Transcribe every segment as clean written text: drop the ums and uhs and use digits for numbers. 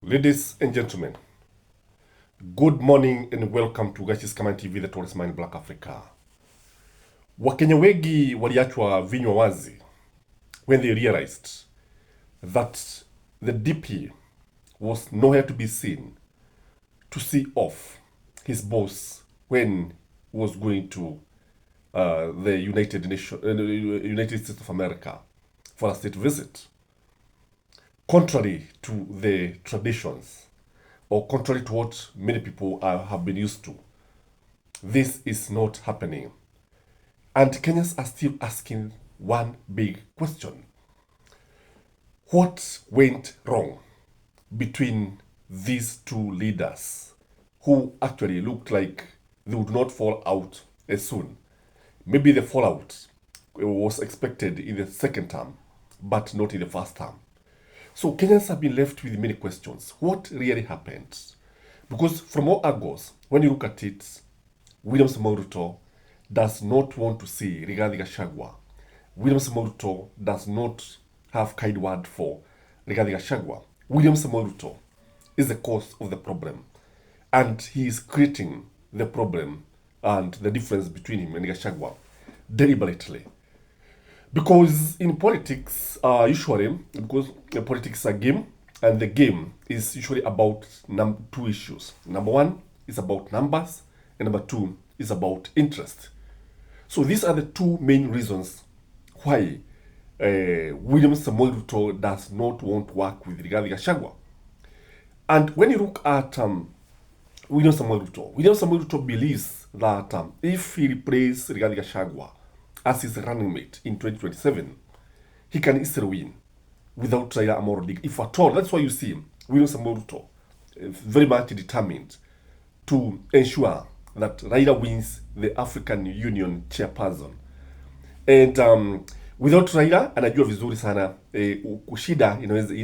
Ladies and gentlemen, good morning and welcome to Gachie Skyman TV, the tallest mind in Black Africa. Wakenya wengi waliachwa vinywa wazi when they realized that the DP was nowhere to be seen to see off his boss when he was going to the United States of America for a state visit. Contrary to the traditions, or contrary to what many people have been used to, this is not happening. And Kenyans are still asking one big question. What went wrong between these two leaders who actually looked like they would not fall out as soon? Maybe the fallout was expected in the second term, but not in the first term. So Kenyans have been left with many questions. What really happened? Because from all angles, when you look at it, William Ruto does not want to see Rigathi Gachagua. William Ruto does not have kind word for Rigathi Gachagua. William Ruto is the cause of the problem. And he is creating the problem and the difference between him and Gachagua deliberately. Because in politics, usually, because politics is a game, and the game is usually about two issues. Number one is about numbers, and number two is about interest. So these are the two main reasons why William Ruto does not want to work with Rigathi Gachagua. And when you look at William Ruto believes that if he replaces Rigathi Gachagua as his running mate in 2027, he can easily win without Raila Amolo Odinga, if at all. That's why you see William Ruto very much determined to ensure that Raila wins the African Union chairperson. And without Raila, anajua vizuri sana kushida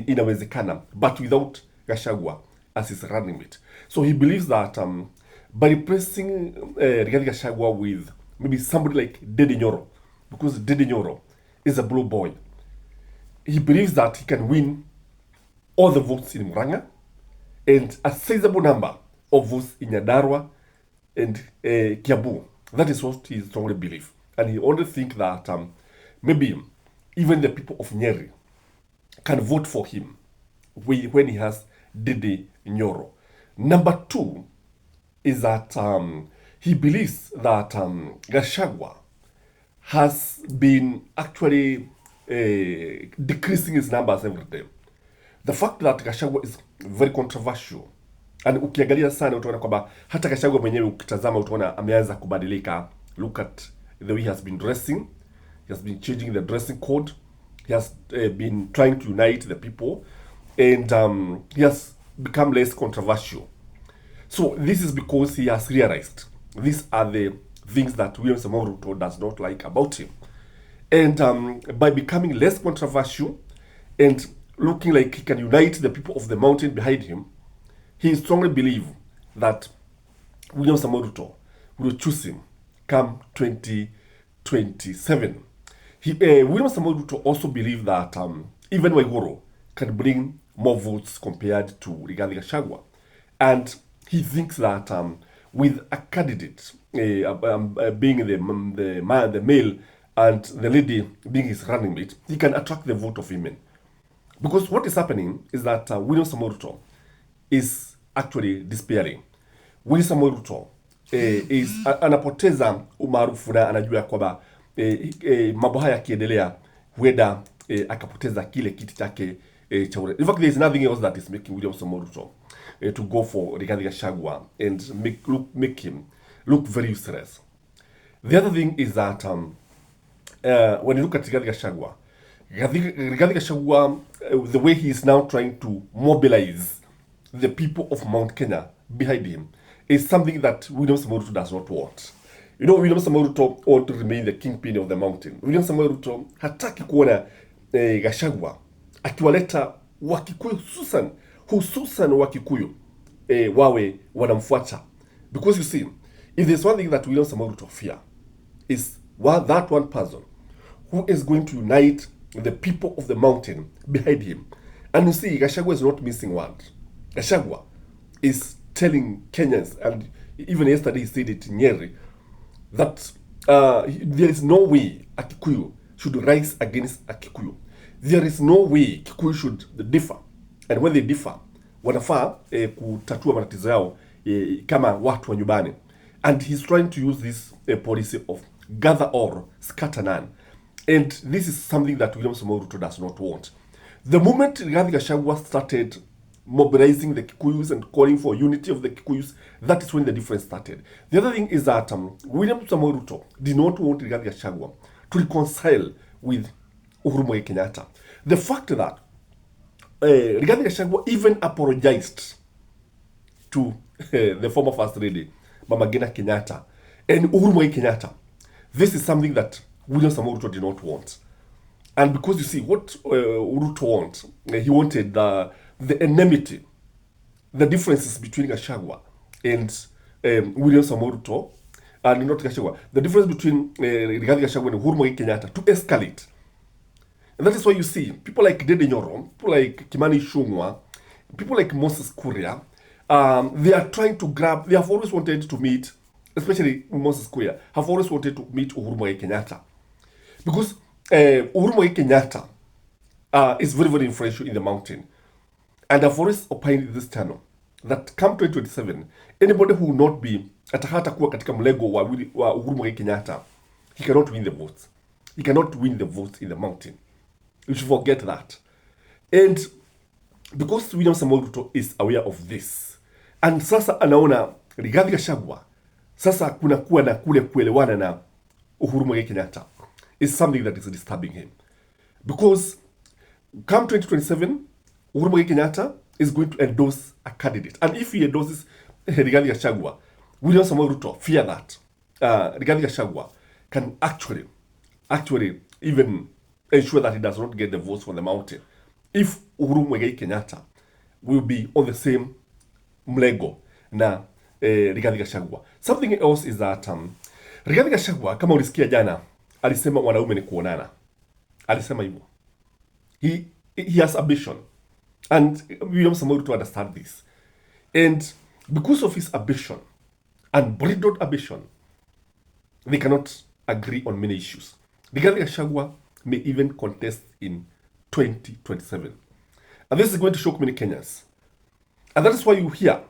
inawezekana, but without Gachagua as his running mate. So he believes that by replacing Rigathi Gachagua with maybe somebody like Dede Nyoro, because Dede Nyoro is a blue boy, he believes that he can win all the votes in Murang'a and a sizable number of votes in Nyandarua and Kiambu. That is what he strongly believes. And he only thinks that maybe even the people of Nyeri can vote for him when he has Dede Nyoro. Number two is that he believes that Gachagua has been actually decreasing his numbers every day. The fact that Gachagua is very controversial, and ukiangalia sana utaona kwamba hata Gachagua mwenyewe ukitazama utaona ameanza kubadilika. Look at the way he has been dressing. He has been changing the dressing code. He has been trying to unite the people, and he has become less controversial. So this is because he has realized these are the things that William Ruto does not like about him. And by becoming less controversial and looking like he can unite the people of the mountain behind him, he strongly believes that William Ruto will choose him come 2027. William Ruto also believes that even Waiguru can bring more votes compared to Rigathi Gachagua. And he thinks that with a candidate being the male and the lady being his running mate, he can attract the vote of women. Because what is happening is that William Ruto is actually despairing. William Ruto is anapoteza umaarufu na anajua kwamba mambo haya yakiendelea huenda akapoteza kile kiti chake cha urais. In fact, there is nothing else that is making William Ruto to go for Rigathi Gachagua and make him look very useless. The other thing is that when you look at Rigathi Gachagua, the way he is now trying to mobilize the people of Mount Kenya behind him is something that William Ruto does not want. You know, William Ruto wants to remain the kingpin of the mountain. William Ruto hataki kuona Gachagua akiwaleta Wakikuyu hususan Wakikuyu wawe wanamfuata. Because you see, if there's one thing that William Ruto fear is that one person who is going to unite the people of the mountain behind him. And you see, Gachagua is not missing one. Gachagua is telling Kenyans, and even yesterday he said it in Nyeri, that there is no way a Kikuyu should rise against a Kikuyu. There is no way Kikuyu should differ. And when they differ, wanafaa kutatua matatizo yao kama watu wa nyumbani. And he's trying to use this policy of gather or scatter none. And this is something that William Ruto does not want. The moment Rigathi Gachagua started mobilizing the Kikuyus and calling for unity of the Kikuyus, that is when the difference started. The other thing is that William Ruto did not want Rigathi Gachagua to reconcile with Uhuru Muigai Kenyatta. The fact that Rigathi Gachagua even apologized to the former First Lady, Mama Ngina Kenyatta, and Uhuru Muigai Kenyatta, this is something that William Ruto did not want. And because you see, what Ruto wants, he wanted the enmity, the differences between Gachagua and William Ruto, and not Gachagua, the difference between Rigathi Gachagua and Uhuru Muigai Kenyatta to escalate. And that is why you see people like Dede Nyoro, people like Kimani Ichung'wah, people like Moses Kuria, they are trying to grab, they have always wanted to meet, especially Moses Kuria, have always wanted to meet Uhuru Muigai Kenyatta. Because Uhuru Muigai Kenyatta is very, very influential in the mountain. And I've always opined this channel that come 2027, anybody who will not be atahata kuwa katika mlego wa Uhuru Muigai Kenyatta, he cannot win the votes. He cannot win the votes in the mountain. You should forget that. And because William Ruto is aware of this, and sasa anaona Rigathi Gachagua, sasa kuna kuwa na kule kuelewana na Uhuru Muigai Kenyatta, is something that is disturbing him. Because come 2027, Uhuru Muigai Kenyatta is going to endorse a candidate. And if he endorses Rigathi Gachagua, William Ruto fear that Rigathi Gachagua can actually even ensure that he does not get the votes from the mountain. If Uhuru Muigai Kenyatta will be on the same mlego na Rigathi Gachagua. Something else is that Rigathi Gachagua, kama ulisikia jana, alisema wanaume ni kuonana. Alisema hivyo. He has ambition. And William Ruto understand this. And because of his ambition, unbridled ambition, they cannot agree on many issues. Rigathi Gachagua may even contest in 2027. And this is going to shock many Kenyans. And that is why you hear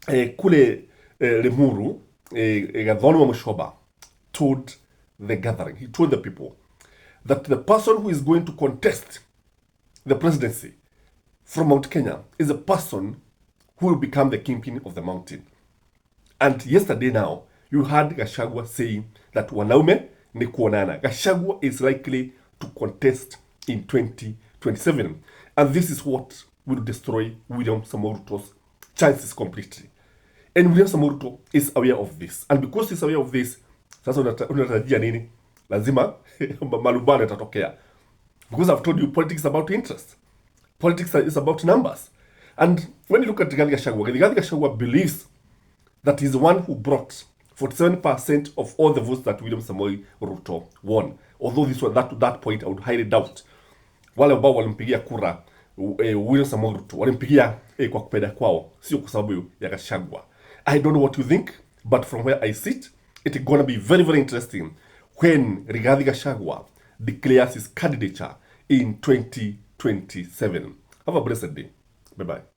kule Lemuru, Gathoni wa Mushoba told the gathering, he told the people that the person who is going to contest the presidency from Mount Kenya is a person who will become the kingpin of the mountain. And yesterday now, you heard Gachagua saying that wanaume ni kuonana. Gachagua is likely to contest in 2027. And this is what will destroy William Ruto's chances completely. And William Ruto is aware of this. And because he's aware of this, sasa unatarajia nini? Lazima malumbano yatatokea. Because I've told you, politics is about interest. Politics is about numbers. And when you look at Rigathi Gachagua believes that he's the one who brought 47% of all the votes that William Ruto won. Although this was to that point, I would highly doubt. Wale ambao walimpigia kura William Ruto, walimpigia kwa kupenda kwao, sio kwa sababu ya Gachagua. I don't know what you think, but from where I sit, it's gonna be very, very interesting when Rigathi Gachagua declares his candidature in 2027. Have a blessed day. Bye-bye.